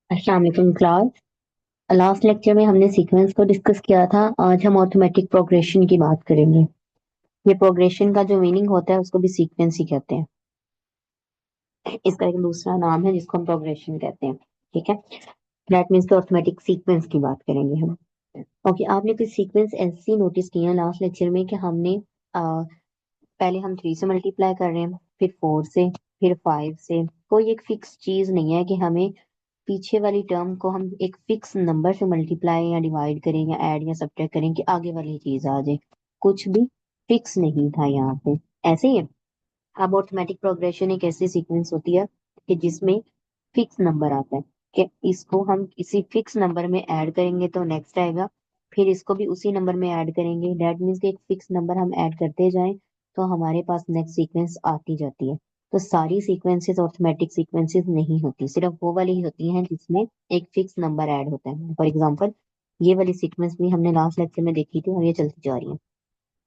अस्सलाम वालेकुम class. Last lecture में हमने सीक्वेंस को डिस्कस किया था। आज हम ऑटोमेटिक प्रोग्रेशन की बात करेंगे। ये प्रोग्रेशन का जो मीनिंग होता है उसको भी सीक्वेंस ही कहते हैं। इसका एक दूसरा नाम है जिसको हम प्रोग्रेशन कहते हैं। ठीक है, दैट मीन्स ऑटोमेटिक सीक्वेंस की बात करेंगे हम। ओके, आपने कुछ सीक्वेंस ऐसी नोटिस किया लास्ट लेक्चर में कि हमने पहले हम 3 से मल्टीप्लाई कर रहे हैं, फिर 4 से, फिर 5 से। कोई एक फिक्स चीज नहीं है कि हमें पीछे वाली टर्म को हम एक फिक्स नंबर से मल्टीप्लाई या डिवाइड करें या ऐड या सब्ट्रैक्ट करें कि आगे वाली चीज आ जाए। कुछ भी फिक्स नहीं था यहाँ पे। ऐसे ही है। अब ऑटोमेटिक प्रोग्रेशन एक ऐसी सीक्वेंस होती है कि जिसमें फिक्स नंबर आता है कि इसको हम किसी फिक्स नंबर में ऐड करेंगे तो नेक्स्ट आएगा, फिर इसको भी उसी नंबर में ऐड करेंगे। दैट मीन्स कि एक फिक्स नंबर हम ऐड करते जाएं तो हमारे पास नेक्स्ट सीक्वेंस आती जाती है। तो सारी सीक्वेंसेस ऑटोमेटिक सीक्वेंसेस नहीं होती, सिर्फ वो वाली ही होती हैं जिसमें एक फिक्स नंबर ऐड होता है। फॉर एग्जाम्पल, ये वाली सीक्वेंस भी हमने लास्ट लेक्चर में देखी थी और ये चलती जा रही है।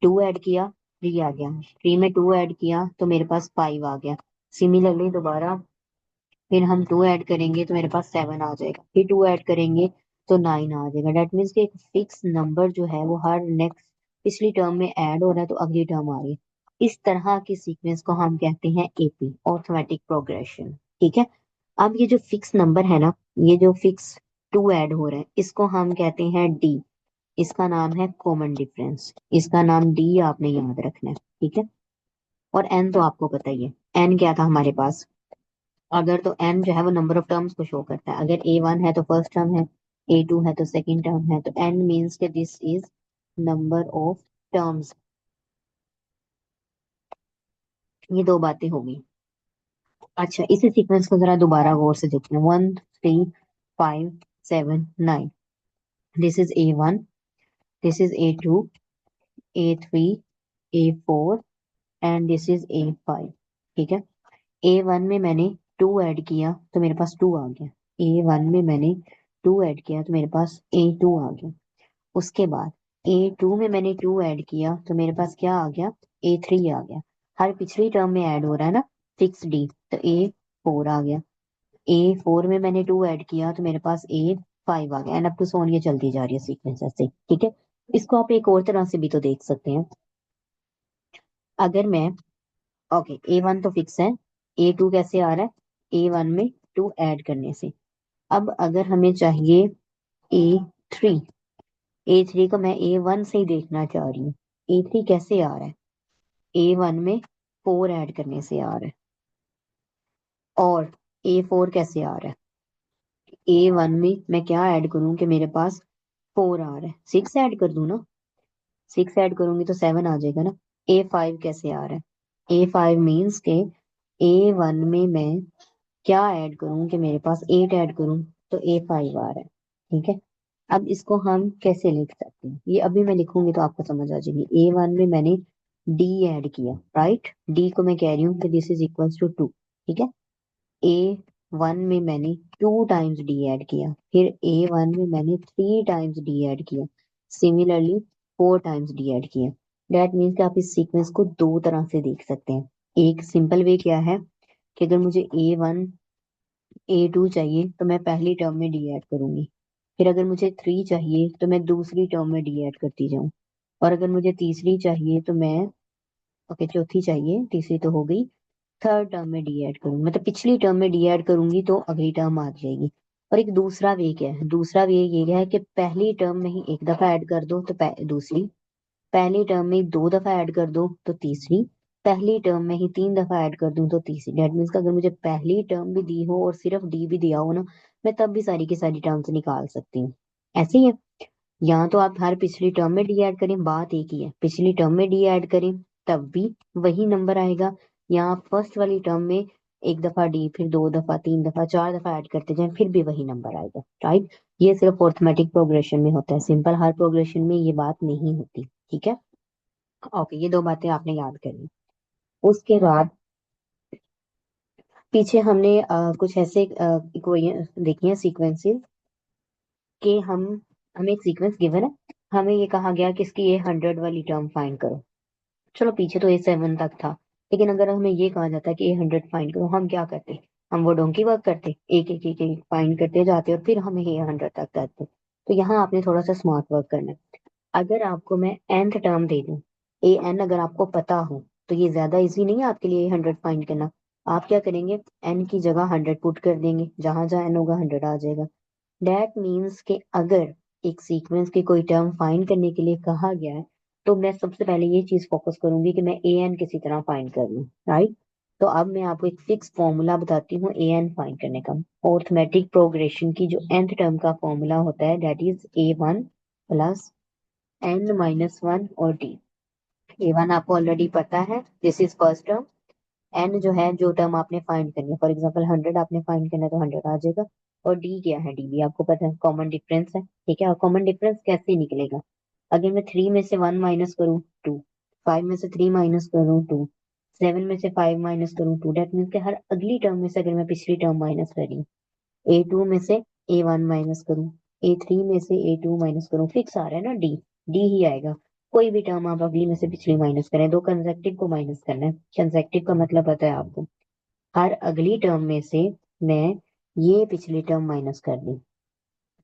2 ऐड किया, 3 आ गया। 3 में 2 ऐड किया तो मेरे पास 5 आ गया। सिमिलरली दोबारा फिर हम 2 ऐड करेंगे तो मेरे पास 7 आ जाएगा, फिर 2 ऐड करेंगे तो 9 आ जाएगा। डेट मीन्स कि एक फिक्स नंबर जो है वो हर नेक्स्ट पिछली टर्म में ऐड हो रहा है तो अगली टर्म आ रही है। इस तरह की सीक्वेंस को हम कहते हैं एपी, ऑटोमेटिक प्रोग्रेशन। ठीक है। अब ये जो फिक्स नंबर है ना, ये जो फिक्स 2 ऐड हो रहा है इसको हम कहते हैं डी। इसका नाम है कॉमन डिफरेंस। इसका नाम डी आपने याद रखना है। ठीक है। और एन तो आपको पता ही है। एन क्या था हमारे पास? अगर तो एन जो है वो नंबर ऑफ टर्म्स को शो करता है। अगर A1 है तो फर्स्ट टर्म है, A2 है तो सेकंड टर्म है, तो एन मीन्स के this is number of terms. ये दो बातें होगी। अच्छा, इसी सीक्वेंस को जरा दोबारा गौर से देखते हैं। 1 3 5 7 9। This is A1, this is A2, A3, A4 and this is A5। ठीक है। A1 में मैंने 2 ऐड किया तो मेरे पास 2 आ गया। A1 में मैंने 2 ऐड किया तो मेरे पास A2 आ गया। उसके बाद A2 में मैंने 2 ऐड किया तो मेरे पास क्या आ गया? A3 आ गया। हर पिछली टर्म में ऐड हो रहा है ना, फिक्स डी, तो A4 आ गया। A4 में मैंने 2 ऐड किया तो मेरे पास A5 आ गया। And up to so on, ये चलती जा रही है सीक्वेंस ऐसे। ठीक है। इसको आप एक और तरह से भी तो देख सकते हैं। अगर मैं, ओके, A1 तो फिक्स है, A2 कैसे आ रहा है? A1 में 2 ऐड करने से। अब अगर हमें चाहिए A3, A3 को मैं A1 से ही देखना चाह रही हूँ। A3 कैसे आ रहा है? A1 में 4 ऐड करने से आ रहा है। और A4 कैसे आ रहा है? A1 में मैं क्या ऐड करूं कि मेरे पास 4 आ रहा है? 6 ऐड कर दूं ना। 6 ऐड करूंगी तो 7 आ जाएगा ना। A5 कैसे आ रहा है? A5 मीन्स के A1 में मैं क्या ऐड करूं कि मेरे पास 8 ऐड करूं तो A5 आ रहा है। ठीक है। अब इसको हम कैसे लिख सकते हैं? ये अभी मैं लिखूंगी तो आपको समझ आ जाएगी। A1 में मैंने डी ऐड किया, राइट। डी को मैं कह रही हूँ कि दिस इज इक्वल्स टू 2। ठीक है। A1 में मैंने 2 टाइम्स डी ऐड किया, फिर A1 में मैंने 3 टाइम्स डी ऐड किया, सिमिलरली 4 टाइम्स डी ऐड किया। दैट मीन्स कि आप इस सीक्वेंस को दो तरह से देख सकते हैं। एक सिंपल वे क्या है कि अगर मुझे A1 A2 चाहिए तो मैं पहली टर्म में डी ऐड करूंगी। फिर अगर मुझे 3 चाहिए तो मैं दूसरी टर्म में डी ऐड करती जाऊं। और अगर मुझे तीसरी चाहिए तो मैं, ओके, चौथी चाहिए, तीसरी तो हो गई, थर्ड टर्म में डी ऐड करूंगी। मतलब पिछली टर्म में डी ऐड करूंगी तो अगली टर्म आ जाएगी। और एक दूसरा वे क्या है? दूसरा वे ये है कि पहली टर्म में ही एक दफा ऐड कर दो तो दूसरी, पहली टर्म में 2 दफा ऐड कर दो तो तीसरी, पहली टर्म में ही 3 दफा ऐड कर दूं तो तीसरी। डेट मीन्स अगर मुझे पहली टर्म भी दी हो और सिर्फ डी भी दिया हो ना, मैं तब भी सारी की सारी टर्म्स निकाल सकती हूँ। ऐसे ही है। यहाँ तो आप हर पिछली टर्म में डी ऐड करें, बात एक ही है। पिछली टर्म में डी ऐड करें तब भी वही नंबर आएगा। यहाँ फर्स्ट वाली टर्म में एक दफा डी, फिर 2 दफा, 3 दफा, 4 दफा ऐड करते जाएं फिर भी वही नंबर आएगा, राइट। ये सिर्फ अरिथमेटिक प्रोग्रेशन में होता है, सिंपल हर प्रोग्रेशन में ये बात नहीं होती। ठीक है। ओके, ये दो बातें आपने याद करनी। उसके बाद पीछे हमने कुछ ऐसे इक्वेशन देखी है, सीक्वेंसेस कि हमें एक सीक्वेंस गिवन है, हमें ये कहा गया कि इसकी ये 100 वाली टर्म फाइंड करो। चलो, पीछे तो A7 तक था, लेकिन अगर हमें ये कहा जाता है कि A100 फाइंड करो, हम क्या करते? हम वो डोंकी वर्क करते, एक एक एक एक फाइंड करते जाते और फिर हमें ये 100 तक आते। तो यहाँ आपने थोड़ा सा स्मार्ट वर्क करना है। अगर आपको मैं nth टर्म दे दूं, ए एन अगर आपको पता हो, तो ये ज्यादा इजी नहीं है आपके लिए 100 फाइंड करना। आप क्या करेंगे, एन की जगह 100 पुट कर देंगे, जहां जहां एन होगा 100 आ जाएगा। दैट मीन्स कि अगर एक सीक्वेंस की कोई टर्म फाइंड करने के लिए कहा गया है, तो मैं सबसे पहले ये चीज फोकस करूंगी कि मैं ए एन किसी तरह फाइंड कर लूं, राइट। तो अब मैं आपको एक फिक्स फॉर्मूला बताती हूँ ए एन फाइंड करने का। अरिथमेटिक प्रोग्रेशन की जो nth टर्म का फॉर्मूला होता है, that is a one plus n minus one और डी। ए वन आपको ऑलरेडी पता है, this is first term. N जो है, जो टर्म आपने फाइंड करनी है, फॉर एग्जांपल 100 आपने फाइंड करना है तो 100 आ जाएगा। और डी क्या है, डी भी आपको पता है, कॉमन डिफरेंस है, ठीक है। और कॉमन डिफरेंस कैसे निकलेगा, अगर मैं 3 में से 1 माइनस करूँ 2, 5 में से 3 माइनस करूँ 2, 7 में से 5 माइनस करूँ 2, डेट मीन्स कि हर अगली टर्म में से अगर मैं पिछली टर्म माइनस कर रही हूँ, ए टू में से ए वन माइनस करूँ, ए थ्री में से ए टू माइनस करूँ, फिक्स आ रहा है ना, डी डी ही आएगा। कोई भी टर्म आप अगली में से पिछली माइनस करें, दो कंसेक्टिव को माइनस करना है। कंसेक्टिव का मतलब पता है आपको, हर अगली टर्म में से मैं ये पिछली टर्म माइनस कर दी,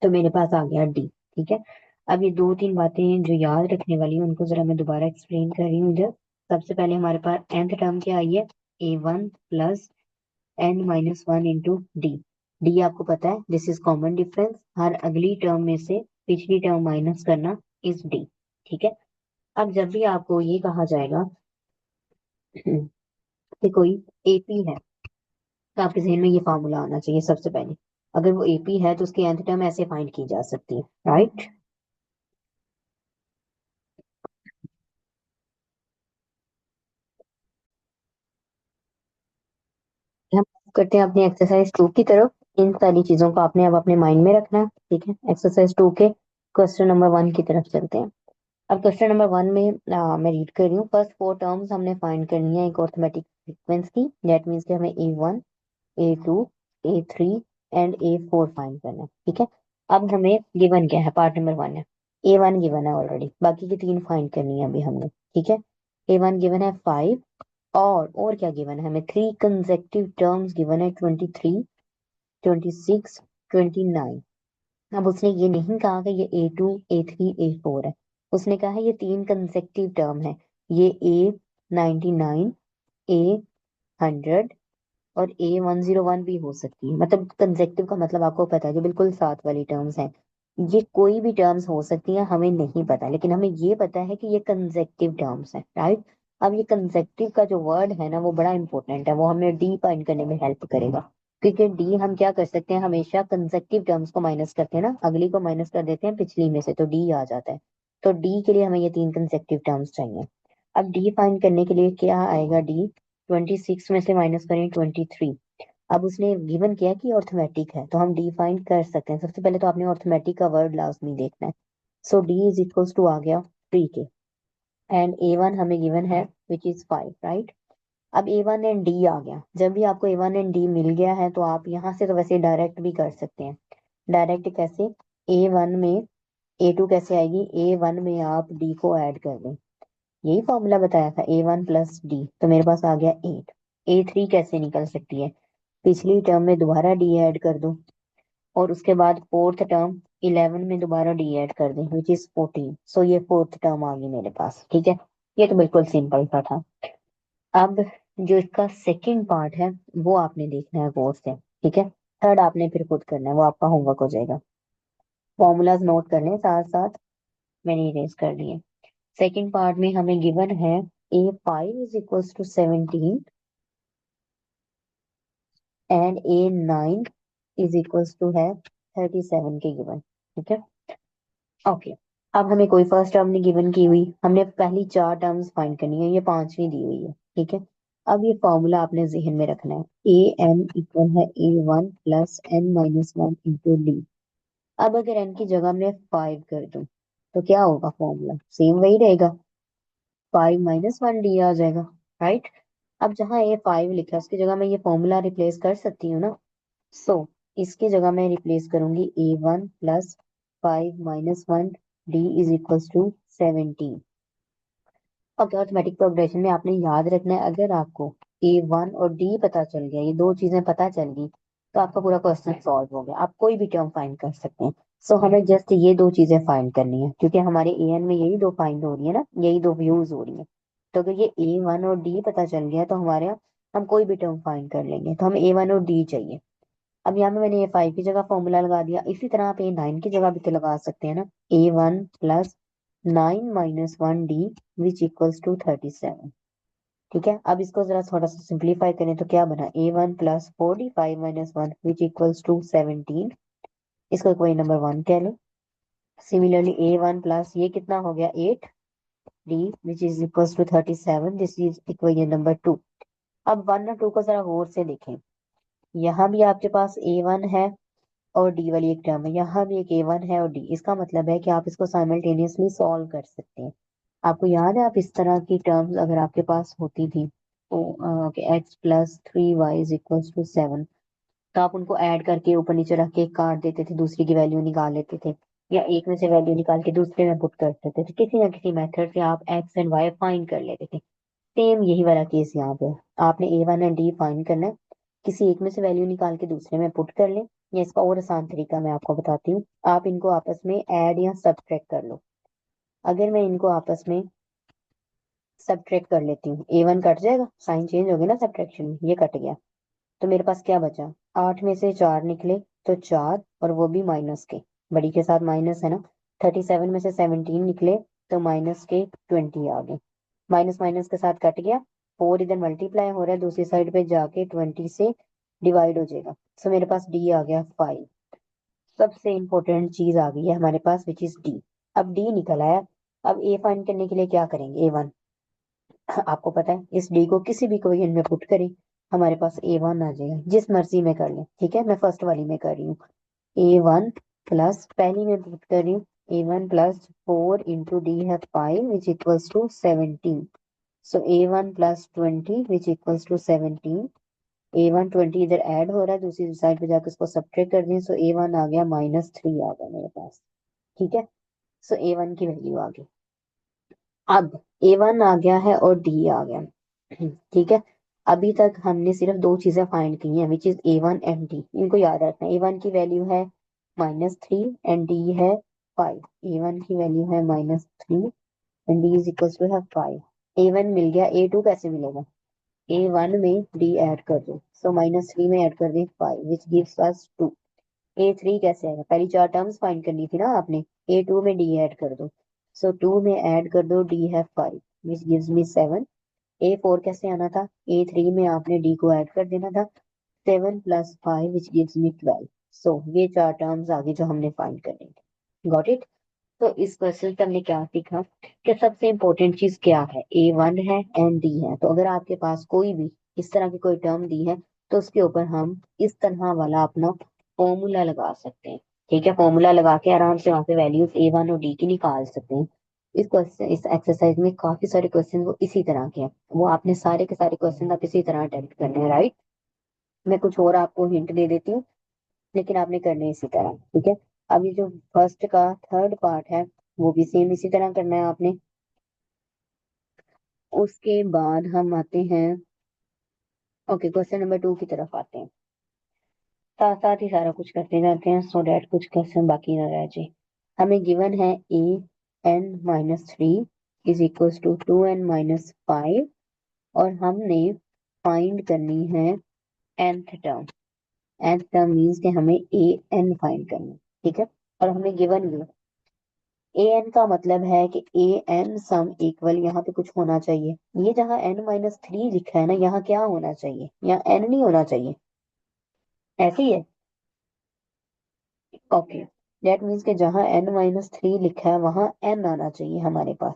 तो मेरे पास आ गया डी, ठीक है। अब ये दो तीन बातें हैं जो याद रखने वाली हैं, उनको जरा मैं दोबारा एक्सप्लेन कर रही हूँ इधर। सबसे पहले हमारे पास nth टर्म क्या आई है, a one plus n minus one into d. D आपको पता है, दिस इज कॉमन डिफरेंस, हर अगली टर्म में से पिछली टर्म माइनस करना इज डी, ठीक है। अब जब भी आपको ये कहा जाएगा कि कोई एपी है, तो आपके जहन में ये फार्मूला आना चाहिए सबसे पहले। अगर वो एपी है तो उसकी nth टर्म ऐसे फाइंड की जा सकती है, राइट। हम करते हैं अपनी एक्सरसाइज 2 की तरफ। इन सारी चीजों को आपने अब अपने माइंड में रखना है, ठीक है। एक्सरसाइज 2 के क्वेश्चन नंबर 1 की तरफ चलते हैं। अब क्वेश्चन नंबर 1 में मैं रीड कर रही हूँ। फर्स्ट फोर टर्म्स हमने फाइंड करनी है एक अरिथमेटिक सीक्वेंस की, दैट मीन्स कि हमें a one, a two, a three and a four find करना है, ठीक है। अब हमें गिवन क्या है, पार्ट नंबर 1 है, ए वन गिवन है ऑलरेडी, बाकी की तीन फाइंड करनी है अभी हमने, ठीक है। ए वन गिवन है 5, और क्या गिवन है हमें, थ्री कंसेक्टिव टर्म्स गिवन है, 23, 26, 29। अब उसने ये नहीं कहा कि ये a two, a three, a four है, उसने कहा है ये तीन कंसेक्टिव टर्म है, ये ए 99, ए 100 और ए 101 भी हो सकती है। मतलब कंसेक्टिव का मतलब आपको पता है, जो बिल्कुल साथ वाली टर्म्स हैं, ये कोई भी टर्म्स हो सकती हैं, हमें नहीं पता, लेकिन हमें ये पता है कि ये कंसेक्टिव टर्म्स हैं, राइट। अब ये कंसेक्टिव का जो वर्ड है ना, वो बड़ा इंपॉर्टेंट है, वो हमें डी फाइंड करने में हेल्प करेगा। क्योंकि डी हम क्या कर सकते हैं, हमेशा कंसेक्टिव टर्म्स को माइनस करते हैं ना, अगली को माइनस कर देते हैं पिछली में से, तो डी आ जाता है। तो डी के लिए हमें ये तीन कंसेक्टिव टर्म्स चाहिए। अब डी फाइंड करने के लिए क्या आएगा, डी 26 में से माइनस करें 23। अब उसने गिवन किया कि अर्थमेटिक है, तो हम डी फाइंड कर सकते हैं। सबसे पहले तो आपने अर्थमेटिक का वर्ड लास्ट में देखना है। सो डी इज इक्वल्स टू आ गया 3 के, एंड ए वन हमें गिवन है विच इज 5, राइट। अब ए वन एंड डी आ गया, जब भी आपको ए वन एंड डी मिल गया है, तो आप यहाँ से तो वैसे डायरेक्ट भी कर सकते हैं। डायरेक्ट कैसे, ए वन में ए टू कैसे आएगी, ए वन में आप डी को ऐड कर दें, यही फॉर्मूला बताया था, ए वन प्लस डी, तो मेरे पास आ गया 8। ए थ्री कैसे निकल सकती है, पिछली टर्म में दोबारा डी ऐड कर दो, और उसके बाद फोर्थ टर्म 11 में दोबारा डी ऐड कर दें, विच इज 14। सो ये फोर्थ टर्म आ गई मेरे पास, ठीक है। ये तो बिल्कुल सिंपल सा था। अब जो इसका सेकंड पार्ट है, वो आपने देखना है गौर से, ठीक है। थर्ड आपने फिर खुद करना है, वो आपका होमवर्क हो जाएगा। फॉर्मूलाज नोट कर लें साथ साथ, मैंने इरेज कर लिए। सेकंड पार्ट में हमें गिवन है a five is equals to 17 and a nine is equals to है 37 के गिवन, ठीक है। ओके, अब हमें कोई फर्स्ट टर्म नहीं गिवन की हुई, हमने पहली चार टर्म्स फाइंड करनी है, ये पांचवी दी हुई है, ठीक है। अब ये फॉर्मूला आपने जहन में रखना है, ए एन इक्वल है a one plus n minus one into d. अब अगर एन की जगह मैं 5 कर दूं, तो क्या होगा, फॉर्मूला सेम वही रहेगा, 5 माइनस वन डी आ जाएगा, राइट। अब जहाँ ए 5 लिखा है, उसकी जगह मैं ये फॉर्मूला रिप्लेस कर सकती हूँ ना। सो इसकी जगह मैं रिप्लेस करूंगी a one plus 5 - 1 d is equals to 17। Okay, arithmetic progression में आपने याद रखना है, अगर आपको A1 और D पता चल गया, ये दो चीजें पता चल गई, तो आपका पूरा क्वेश्चन सॉल्व हो गया। आप कोई भी टर्म फाइंड कर सकते हैं। सो हमें जस्ट ये दो चीजें फाइंड करनी है, क्योंकि हमारे एन में यही दो फाइंड हो रही है ना, यही दो यूज हो रही है। तो अगर ये A1 और D पता चल गया तो हमारे यहाँ हम कोई भी टर्म फाइंड कर लेंगे। तो हमें A1 और D चाहिए। अब यहाँ पे मैंने A5 की जगह फॉर्मूला लगा दिया, इसी तरह आप A9 की जगह भी तो लगा सकते हैं ना। A1 plus 9 - 1D which equals to 37। ठीक है, अब इसको जरा थोड़ा सा सिंप्लीफाई करें तो क्या बना, A1 plus 45 - 1 which equals to 17। इसको कोई नंबर 1 कह लो। सिमिलरली A1 प्लस ये कितना हो गया 8D which is equals to 37, this is equation number 2। अब 1 और 2 को जरा गौर से देखें। यहाँ भी आपके पास A1 है और D वाली एक टर्म है, यहाँ भी एक A1 है और D। इसका मतलब है कि आप इसको साइमल्टेनियसली सॉल्व कर सकते हैं। आपको याद है, आप इस तरह की टर्म्स अगर आपके पास होती थी, तो x+3y इज इक्वल्स टू 7, तो आप उनको ऐड करके ऊपर नीचे रख के काट देते थे, दूसरी की वैल्यू निकाल लेते थे, या एक में से वैल्यू निकाल के दूसरे में पुट कर देते थे। किसी ना किसी मेथड से आप x एंड y फाइंड कर लेते थे। सेम यही वाला केस यहाँ पे है। आपने A1 एंड D फाइंड करना है, किसी एक में से वैल्यू निकाल के दूसरे में पुट कर लें, या इसका और आसान तरीका मैं आपको बताती हूँ, आप इनको आपस में ऐड या सब्ट्रैक्ट कर लो। अगर मैं इनको आपस में सब्ट्रैक्ट कर लेती हूँ, A1 कट जाएगा, साइन चेंज हो गया ना सब्ट्रैक्शन में, ये कट गया, तो मेरे पास क्या बचा, 8 में से 4 निकले तो 4, और वो भी माइनस के, बड़ी के साथ माइनस है ना। 37 में से 17 निकले तो माइनस के 20 आ गए, माइनस माइनस के साथ कट गया। 4 इधर मल्टीप्लाई हो रहा है, दूसरी साइड पे जाके 20 से डिवाइड हो जाएगा। सो मेरे पास D आ गया 5। सबसे इंपॉर्टेंट चीज आ गई है हमारे पास, विच इज D। अब D निकल आया। अब A फाइंड करने के लिए क्या करेंगे, A1। आपको पता है, इस डी को किसी भी इक्वेशन में पुट करें, हमारे पास A1 आ जाएगा। जिस मर्जी में कर लें, ठीक है, मैं फर्स्ट वाली में कर रही हूँ। A1 प्लस, पहली में पुट कर रही हूँ, A1 प्लस 4 इंटू डी है 5 which equals to 17। So A1 प्लस 20 विच इक्वल्स टू 17। A1 20 इधर ऐड हो रहा है, दूसरी साइड पे जाकर इसको सब्ट्रैक्ट कर दें, सो A1 आ गया -3 आ गया मेरे पास। ठीक है, सो A1 की वैल्यू आ गई। अब A1 आ गया है और D आ गया। ठीक है, अभी तक हमने सिर्फ दो चीजें फाइंड की हैं, which is A1 and D। इनको याद रखना, A1 की वैल्यू है -3 एंड D है 5। A1 की वैल्यू है -3 and D is equal to है 5। A1 मिल गया, A2 कैसे मिलेगा, A1 में D ऐड कर दो, सो -3 में ऐड कर दें 5 विच गिव्स अस 2। A3 कैसे आएगा, पहली चार टर्म्स फाइंड करनी थी ना आपने। A2 में D ऐड कर दो, सो 2 में ऐड कर दो, D है 5 विच गिव्स मी 7। A4 कैसे आना था, A3 में आपने D को ऐड कर देना था, 7 प्लस 5 विच गिव्स मी 12। सो ये चार टर्म्स आगे जो हमने फाइंड करनी थी। Got it. तो इस क्वेश्चन से हमने क्या सीखा कि सबसे इंपॉर्टेंट चीज क्या है, A1 है एंड D है। तो अगर आपके पास कोई भी इस तरह की कोई टर्म दी है, तो उसके ऊपर हम इस तरह वाला अपना फॉर्मूला लगा सकते हैं। ठीक है, फॉर्मूला लगा के आराम से वहां पे वैल्यूज A1 और D की निकाल सकते हैं। इस क्वेश्चन, इस एक्सरसाइज में काफी सारे क्वेश्चन वो इसी तरह के हैं, वो आपने सारे के सारे क्वेश्चन आप इसी तरह अटेम्प्ट करने हैं, राइट। मैं कुछ और आपको हिंट दे देती हूँ, लेकिन आपने करने इसी तरह। ठीक है, अब ये जो फर्स्ट का थर्ड पार्ट है, वो भी सेम इसी तरह करना है आपने। उसके बाद हम आते हैं, ओके, क्वेश्चन नंबर 2 की तरफ आते हैं। साथ साथ ही सारा कुछ करते जाते हैं, सो डैट कुछ क्वेश्चन बाकी ना रह जाए। हमें गिवन है an-3 is equal to 2n-5, और हमने फाइंड करनी है nth term. nth term means कि हमें an फाइंड करना है। ठीक है, और हमें गिवन भी an का मतलब है कि an सम इक्वल, यहाँ पे कुछ होना चाहिए। ये जहाँ n-3 लिखा है ना, यहाँ क्या होना चाहिए, यहाँ n नहीं होना चाहिए, ऐसे ही है। ओके, दैट मीन्स कि जहाँ n-3 लिखा है वहां n आना चाहिए हमारे पास।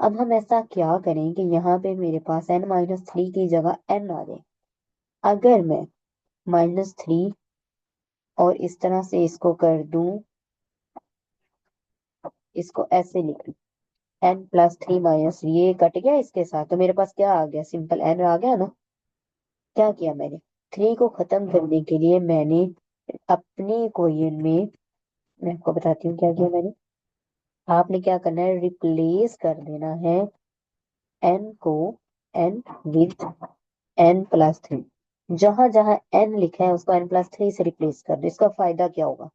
अब हम ऐसा क्या करें कि यहाँ पे मेरे पास n-3 की जगह n आ जाए। अगर मैं -3 और इस तरह से इसको कर दूं, इसको ऐसे लिख लूं, n+3 ये कट गया इसके साथ, तो मेरे पास क्या आ गया, सिंपल n आ गया ना। क्या किया मैंने, 3 को खत्म करने के लिए मैंने अपने इक्वेशन में, मैं आपको बताती हूँ क्या किया मैंने। आपने क्या करना है, रिप्लेस कर देना है n को n विद n+3। जहां जहां n लिखा है उसको n+3 से रिप्लेस कर दो। इसका फायदा क्या होगा,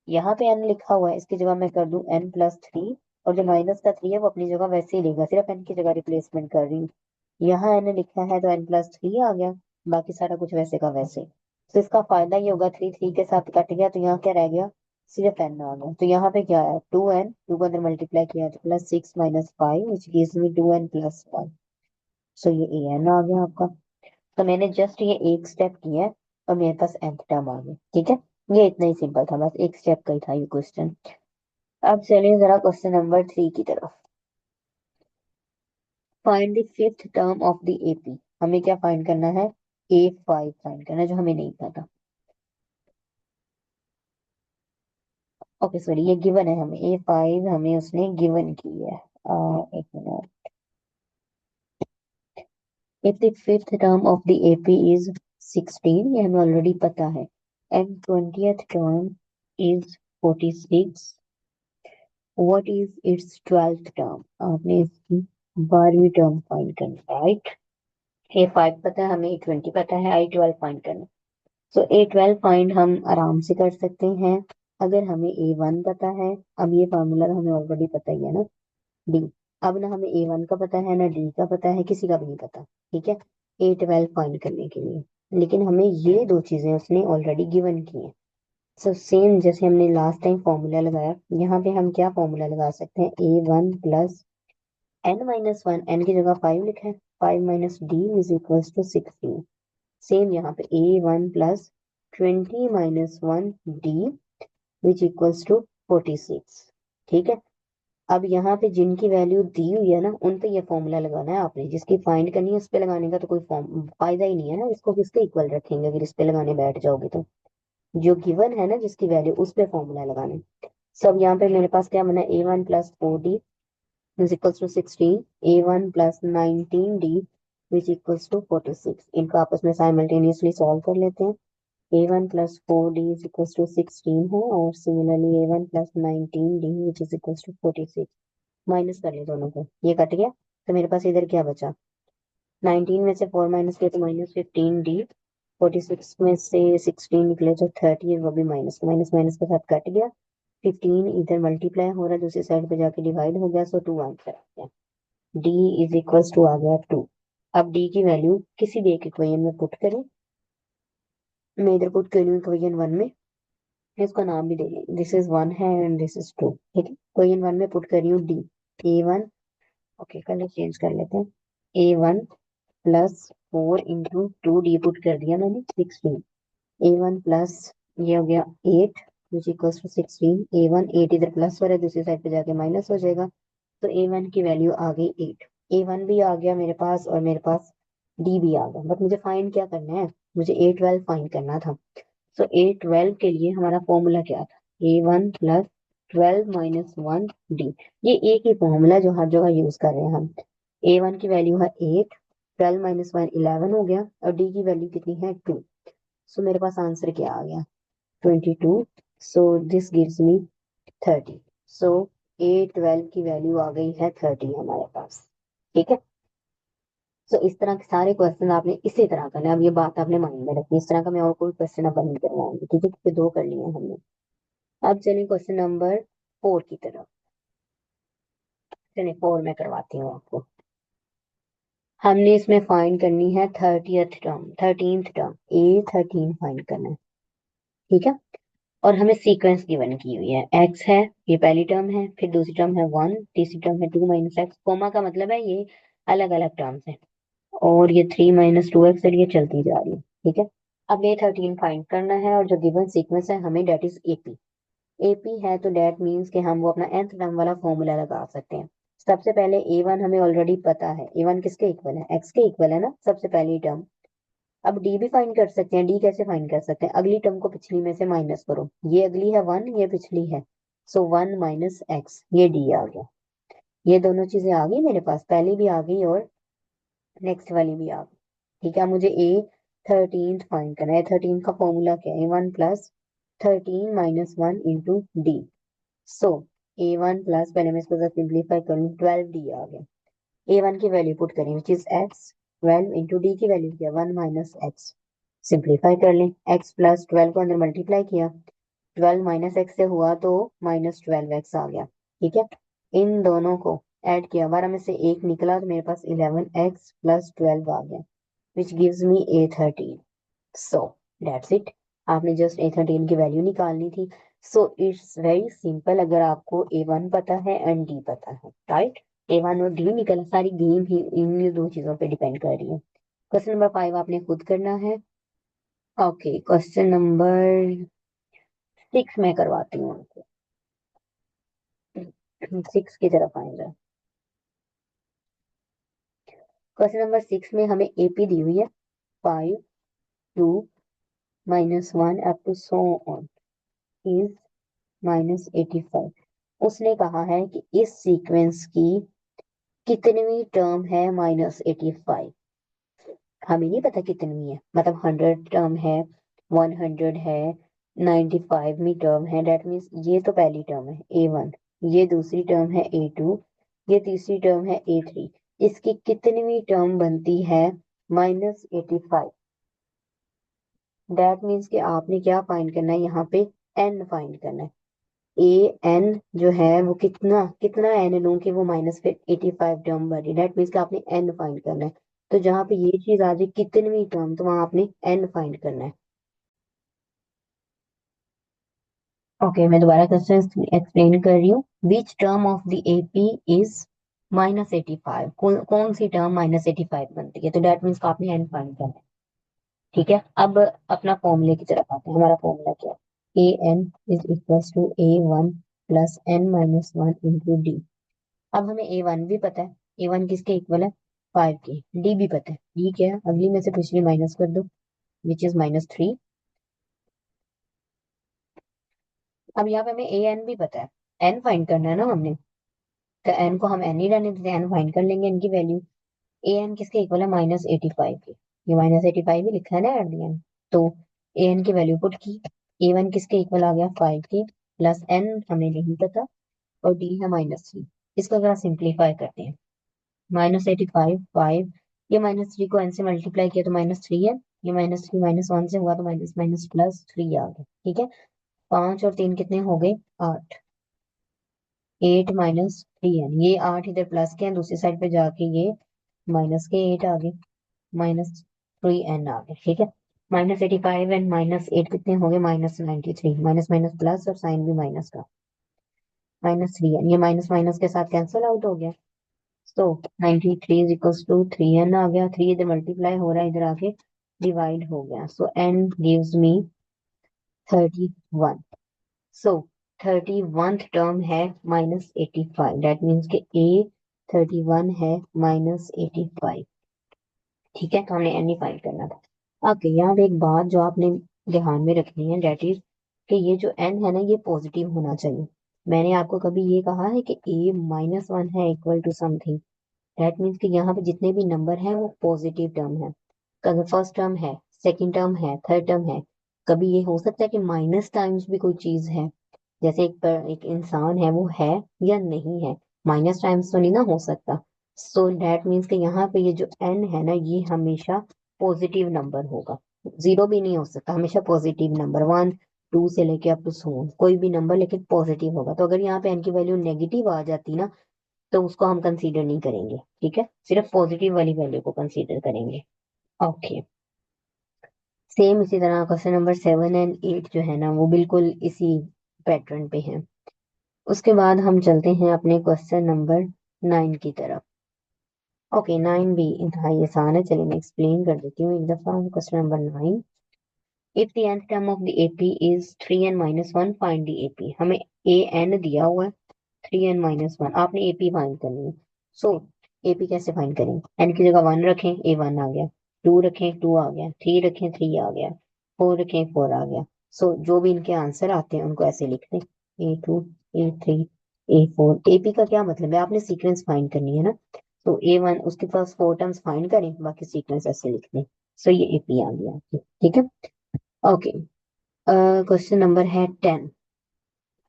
यहाँ पे n लिखा हुआ है, इसकी जगह मैं कर दूं n+3, और जो माइनस का 3 है वो अपनी जगह वैसे ही लेगा, सिर्फ n की जगह रिप्लेसमेंट कर रही हूँ। यहाँ n लिखा है तो n+3 आ गया, बाकी सारा कुछ वैसे का वैसे। तो इसका फायदा ये होगा, 3 3 के साथ कट गया तो यहाँ क्या रह गया, सिर्फ n आ गया। तो यहाँ पे क्या है, 2n, 2 को अंदर मल्टीप्लाई किया तो +6 - 5 विच गिव्स मी 2n+5। सो ये an आ गया आपका। तो मैंने जस्ट ये एक स्टेप किया है और मेरे पास nth टर्म आ गई। ठीक है, ये इतना ही सिंपल था, बस एक स्टेप का ही था ये क्वेश्चन। अब चलिए जरा क्वेश्चन नंबर 3 की तरफ। Find the fifth term of the AP. हमें क्या फाइंड करना है, A5 फाइंड करना है, जो हमें नहीं पता। ओके सॉरी, ये गिवन है हमें, A5 हमें उसने गिवन की है। एक minute. If the fifth term of the AP is 16, ये हमें ऑलरेडी पता है, and 20th term is 46, what is it's 12th term. आपने इसकी 12वीं टर्म फाइंड करनी है, राइट। A5 पता है हमें, A20 पता है, I12 फाइंड करना है। सो A12 फाइंड हम आराम से कर सकते हैं अगर हमें A1 पता है। अब ये फार्मूला हमें ऑलरेडी पता ही है ना, डी। अब ना हमें A1 का पता है ना डी का पता है, किसी का भी नहीं पता। ठीक है, A12 फाइंड करने के लिए, लेकिन हमें ये दो चीजें उसने ऑलरेडी गिवन की हैं। सो सेम जैसे हमने लास्ट टाइम फॉर्मूला लगाया, यहाँ पे हम क्या फॉर्मूला लगा सकते हैं, A1 + n - 1, n की जगह 5 लिखा है, 5 - d is equals to 16। Same यहाँ पे A1 + 20 - 1d which equals to 46। ठीक है, अब यहाँ पे जिनकी वैल्यू दी हुई है ना उन पे ये फॉर्मूला लगाना है आपने, जिसकी फाइंड करनी है उस पे लगाने का तो कोई फॉर्म फायदा ही नहीं है ना, इसको किसके इक्वल रखेंगे अगर इस पे लगाने बैठ जाओगे तो। जो गिवन है ना जिसकी वैल्यू, उस पे फॉर्मूला लगाना है। सब यहाँ पे मेरे पास क्या बना, A1 + 4d is equals to 16, A1 + 19d which equals to 46। इनको आपस में साइमल्टेनियसली सॉल्व कर लेते हैं। A1 + 4d is equals to 16 है, और similarly A1 + 19d which is equals to 46। Minus कर ले दोनों को, ये कट गया तो मेरे पास इधर क्या बचा, 19 में से 4 माइनस किया तो -15d, 46 में से 16 निकले तो 30, वो भी माइनस माइनस माइनस के साथ कट गया। 15 इधर मल्टीप्लाई हो रहा है, दूसरी साइड पे जाके डिवाइड हो गया, सो 2 आंसर आ गया। d इज इक्वल्स टू आ गया 2। अब d की वैल्यू किसी भी एक इक्वेशन में पुट करें, मैं इधर पुट कर रही हूँ इक्वेशन 1 में, इसका नाम भी दे लें, दिस इज 1 है एंड दिस इज 2। ठीक है, इक्वेशन 1 में पुट कर रही हूँ d, A1, okay colour change कर लेते हैं, A1 + 4 × 2d पुट कर दिया मैंने 16। A1 प्लस ये हो गया 8 विच इक्वल्स टू 16। A1 8 इधर प्लस हो रहा है, दूसरी साइड पे जाके माइनस हो जाएगा, तो A1 की वैल्यू आ गई 8। A1 भी आ गया मेरे पास और मेरे पास D भी आ गया, बट मुझे फाइंड क्या करना है, मुझे A12 फाइंड करना था। सो A12 के लिए हमारा फॉर्मूला क्या था, A1 + 12 - 1d। ये एक ही फॉर्मूला जो हर जगह यूज कर रहे हैं हम। A1 की वैल्यू है 8, 12 - 1 11 हो गया, और D की वैल्यू कितनी है 2। सो मेरे पास आंसर क्या आ गया, 22। So this gives me 30। So A12 की वैल्यू आ गई है 30 हमारे पास। ठीक है, सो इस तरह के सारे क्वेश्चन आपने इसी तरह करना है। अब ये बात आपने माइंड में रखनी है, इस तरह का मैं और कोई क्वेश्चन अब नहीं करवाऊंगी। ठीक है, क्योंकि 2 कर लिए हैं हमने। अब चलिए क्वेश्चन नंबर 4 की तरफ। चलिए 4 में करवाती हूँ आपको। हमने इसमें फाइंड करनी है 30th term, 13th term, A13 find करना है। ठीक है, और हमें सीक्वेंस गिवन की हुई है, x है, ये पहली टर्म है, फिर दूसरी टर्म है 1, तीसरी टर्म है 2 - x, कोमा का मतलब है ये अलग अलग टर्म्स है, और ये 3 - 2x और ये चलती जा रही है। ठीक है, अब A13 फाइंड करना है, और जो गिवन सीक्वेंस है हमें डेट इज एपी। एपी है तो डेट मीन्स कि हम वो अपना nth टर्म वाला फॉर्मूला लगा सकते हैं। सबसे पहले A1 हमें ऑलरेडी पता है, A1 किसके इक्वल है, x के इक्वल है ना, सबसे पहली टर्म। अब डी भी फाइंड कर सकते हैं, डी कैसे फाइंड कर सकते हैं, अगली टर्म को पिछली में से माइनस करो, ये अगली है 1, ये पिछली है, सो 1 - x, ये डी आ गया। ये दोनों चीजें आ गई मेरे पास, पहली भी आ गई और नेक्स्ट वाली भी आ गई। ठीक है, मुझे A13 फाइंड करना है। A13 का फॉर्मूला क्या है, A1 + 13 - 1 इंटू डी। सो A1 प्लस, पहले मैं इसको सिंप्लीफाई करूँ, 12d आ गया। A1 की वैल्यू पुट करें which is x, 12 into D की वैल्यू क्या, 1 माइनस एक्स। सिंप्लीफाई कर लें, एक्स प्लस 12 को अंदर मल्टीप्लाई किया, 12 माइनस एक्स से हुआ तो माइनस 12 एक्स आ गया। ठीक है, इन दोनों को ऐड किया, 12 में से एक निकला तो मेरे पास 11 एक्स प्लस 12 आ गया, which gives me A13। So that's it, आपने जस्ट A13 की वैल्यू निकालनी थी। सो इट्स वेरी सिंपल, अगर आपको A1 पता है एंड D पता है, राइट। A1 और D निकल, सारी गेम ही इन दो चीजों पे डिपेंड कर रही है। क्वेश्चन नंबर 5 आपने खुद करना है। ओके, क्वेश्चन नंबर 6 में करवाती हूँ आपको। 6 की तरफ आएंगे। क्वेश्चन नंबर 6 में हमें एपी दी हुई है 5, 2, -1 up to so on is -85। उसने कहा है कि इस सीक्वेंस की कितनवीं टर्म है -85। हमें नहीं पता कितनवीं है, मतलब 100 टर्म है, 100 है, 95वीं टर्म है। डेट मीन्स ये तो पहली टर्म है A1, ये दूसरी टर्म है A2, ये तीसरी टर्म है A3। इसकी कितनवीं टर्म बनती है -85। डेट मीन्स कि आपने क्या फाइंड करना है यहाँ पे, n फाइंड करना है। ए एन जो है वो कितना कितना एन लूं कि वो -85 टर्म बनी, डेट मीन्स कि आपने एन फाइंड करना है। तो जहां पे ये चीज आ जाए कितनवीं टर्म, तो वहां आपने एन फाइंड करना है। ओके, मैं दोबारा क्वेश्चन एक्सप्लेन कर रही हूँ। Which term of the AP is -85, कौन सी टर्म -85 बनती है, तो डेट मीन्स आपने एन फाइंड करना है। ठीक है, अब अपना फॉर्मूले की तरफ आते हैं। हमारा फॉर्मूला क्या है, a n is equal to A1 plus n-1 into d. अब हमें A1 भी पता है, A1 किसके इक्वल है, 5 के। डी भी पता है, डी क्या है, अगली में से पिछली माइनस कर दो, विच इज -3। अब यहाँ पे हमें ए एन भी पता है, एन फाइंड करना है ना हमने, तो एन को हम एन ही रहने देते हैं, एन फाइंड कर लेंगे इनकी वैल्यू। ए एन किसके इक्वल है, -85 के। ये -85 भी लिखा है ना एट द एंड, तो ए एन की वैल्यू पुट की। ए वन किसके इक्वल आ गया, 5 के, प्लस एन हमें नहीं पता, और डी है -3। इसको जरा सिंप्लीफाई करते हैं, -85 5, ये -3 को एन से मल्टीप्लाई किया तो -3 है, ये -3 -1 से हुआ तो माइनस माइनस +3 आ गया। ठीक है, 5 और 3 कितने हो गए, 8, 8 - 3n, ये 8 इधर प्लस के हैं, दूसरी साइड पे जाके ये माइनस के 8 आ गए, -3n आ गए। ठीक है, -85 एंड -8 कितने हो गए, -93, माइनस माइनस प्लस और साइन भी माइनस का, -3n, ये माइनस माइनस के साथ कैंसिल आउट हो गया। तो 93 इज इक्वल्स टू 3n आ गया, 3 इधर मल्टीप्लाई हो रहा है, इधर आके डिवाइड हो गया, सो n गिव्स मी 31। सो 31th टर्म है -85, दैट मीन्स के A31 है -85। ठीक है, तो हमने एन ही फाइंड करना था। ओके, यहाँ पे एक बात जो आपने ध्यान में रखनी है, डेट इज कि ये जो एन है ना, ये पॉजिटिव होना चाहिए। मैंने आपको कभी ये कहा है कि A-1 है equal to something, that means कि यहाँ पे जितने भी नंबर हैं वो पॉजिटिव टर्म है। अगर फर्स्ट टर्म है, सेकंड टर्म है, थर्ड टर्म है, कभी ये हो सकता है कि माइनस टाइम्स भी कोई चीज है, जैसे एक इंसान है, वो है या नहीं है, माइनस टाइम्स तो नहीं ना हो सकता। सो दैट मीन्स कि यहाँ पे ये जो एन है ना, ये हमेशा पॉजिटिव नंबर होगा, जीरो भी नहीं हो सकता, हमेशा पॉजिटिव नंबर, 1 2 से लेके अप टू सो कोई भी नंबर लेकिन पॉजिटिव होगा। तो अगर यहाँ पे एन की वैल्यू नेगेटिव आ जाती ना, तो उसको हम कंसीडर नहीं करेंगे। ठीक है, सिर्फ पॉजिटिव वाली वैल्यू को कंसीडर करेंगे। ओके, सेम इसी तरह क्वेश्चन नंबर 7 एंड 8 जो है ना, वो बिल्कुल इसी पैटर्न पे हैं। उसके बाद हम चलते हैं अपने क्वेश्चन नंबर 9 की तरफ। ओके, 9 भी इंतहाई आसान है, चलिए मैं एक्सप्लेन कर देती हूँ एक दफा। Question number 9, if the nth term of the AP is 3n-1 find the AP. हमें ए एन दिया हुआ है, 3n-1, आपने एपी फाइंड करनी है। सो एपी कैसे फाइंड करें, एन की जगह 1 रखें, A1 आ गया, 2 रखें, 2 आ गया, 3 रखें, 3 आ गया, 4 रखें, 4 आ गया। सो जो भी इनके आंसर आते हैं उनको ऐसे लिख दें, A2, A3, A4। एपी का क्या मतलब है, आपने सीक्वेंस फाइंड करनी है ना, तो A1 उसके पास 4 टर्म्स फाइंड करें, बाकी सीक्वेंस ऐसे लिख दें। सो ये एपी आ गया। ठीक है, ओके। क्वेश्चन नंबर है 10।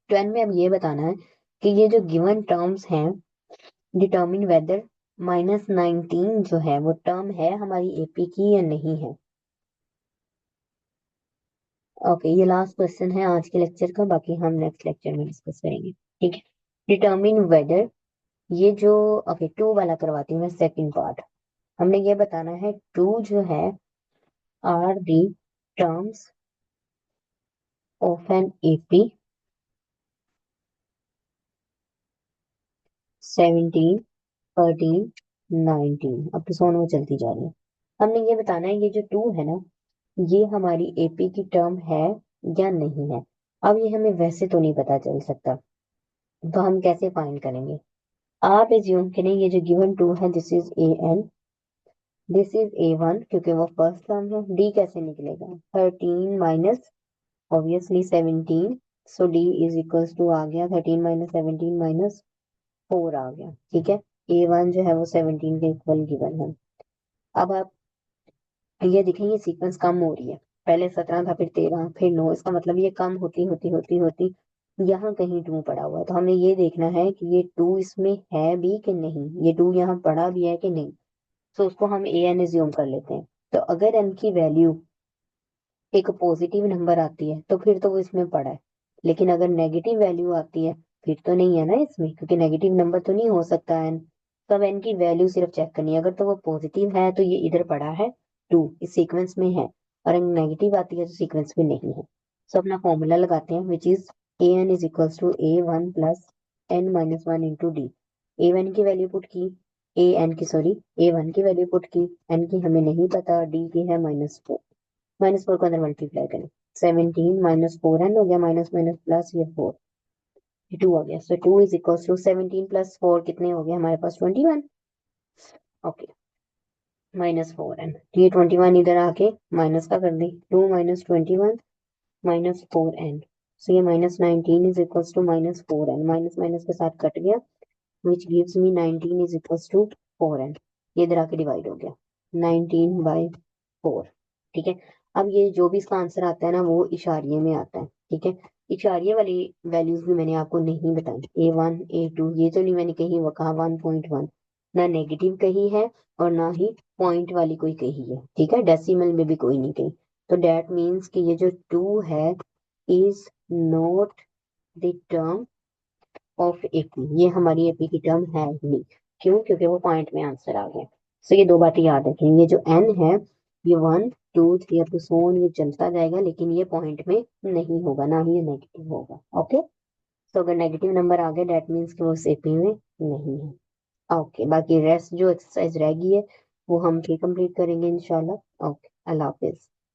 10 में अब ये बताना है कि ये जो गिवन टर्म्स हैं, डिटर्मिन वेदर -19 जो है वो टर्म है हमारी एपी की या नहीं है? ओके, ये लास्ट क्वेश्चन है आज के लेक्चर का, बाकी हम नेक्स्ट लेक्चर में डिस्कस करेंगे। ठीक है। डिटर्मिन वेदर, ये जो, ओके, टू वाला करवाती हूँ मैं सेकंड पार्ट। हमने ये बताना है टू जो है are the terms of an AP 17, 13, 19, अब तो सोनो चलती जा रही है। हमने ये बताना है ये जो टू है ना, ये हमारी एपी की टर्म है या नहीं है। अब ये हमें वैसे तो नहीं पता चल सकता, तो हम कैसे फाइंड करेंगे? आप एज्यूम करें ये जो गिवन टू है this is a n, this is a one, क्योंकि वो फर्स्ट टर्म है। डी कैसे निकलेगा? 13 minus obviously 17, so d is equals to आ गया 13 माइनस 17 माइनस 4 आ गया। ठीक है। ए वन जो है वो 17 के इक्वल गिवन है। अब आप ये देखें ये सीक्वेंस कम हो रही है, पहले 17 था फिर 13 फिर 9, इसका मतलब ये कम होती होती होती होती यहाँ कहीं टू पड़ा हुआ है। तो हमें ये देखना है कि ये टू इसमें है भी कि नहीं, ये टू यहाँ पड़ा भी है कि नहीं। तो उसको हम ए एन एज्यूम कर लेते हैं। तो अगर एन की वैल्यू एक पॉजिटिव नंबर आती है तो फिर तो वो इसमें पड़ा है, लेकिन अगर नेगेटिव वैल्यू आती है फिर तो नहीं है ना इसमें, क्योंकि नेगेटिव नंबर तो नहीं हो सकता एन। तो अब एन की वैल्यू सिर्फ चेक करनी है, अगर तो वो पॉजिटिव है तो ये इधर पड़ा है, टू इस सीक्वेंस में है, और अगर नेगेटिव आती है तो सीक्वेंस में नहीं है। तो अपना फॉर्मूला लगाते हैं which is a n is equals to a one plus n minus one into d. A one की वैल्यू पुट की, ए एन की सॉरी ए वन की वैल्यू पुट की, एन की हमें नहीं पता, डी की है -4। -4 को अंदर मल्टीप्लाई करें, 17 -4 एन हो गया, माइनस माइनस प्लस ये 4, ये 2 आ गया। सो 2 इज इक्वल टू 17 प्लस 4 कितने हो गए हमारे पास? 21। ओके, -4 एन, ये 21 इधर आके माइनस का कर दी, 2 माइनस 21 -4 एन। सो ये -19 is equal to -4 n, minus minus के साथ कट गया, which gives me 19 is equal to 4 n. ये इधर आके डिवाइड हो गया 19/4। ठीक है। अब ये जो भी इसका आंसर आता है ना वो इशारिये में आता है। ठीक है। इशारिये वाली वैल्यूज भी मैंने आपको नहीं बताई, A1 A2 ये तो नहीं मैंने कहीं वो कहा 1.1, ना नेगेटिव कही है और ना ही पॉइंट वाली कोई कही है। ठीक है। डेसिमल में भी कोई नहीं कही। तो डेट मीन्स कि ये जो टू है is not the term of AP, ये हमारी एपी की टर्म है ही नहीं। क्यों? क्योंकि वो पॉइंट में आंसर आ गया। सो ये दो बातें याद रखें, ये जो एन है ये 1 2 3 अप टू सोन ये चलता जाएगा, लेकिन ये पॉइंट में नहीं होगा, ना ही ये नेगेटिव होगा। ओके। तो अगर नेगेटिव नंबर आ गया डेट मीन्स कि वो उस एपी में नहीं है। ओके, बाकी रेस्ट जो एक्सरसाइज रह गई है वो हम फिर कंप्लीट करेंगे इंशाल्लाह। ओके, अल्लाह हाफिज।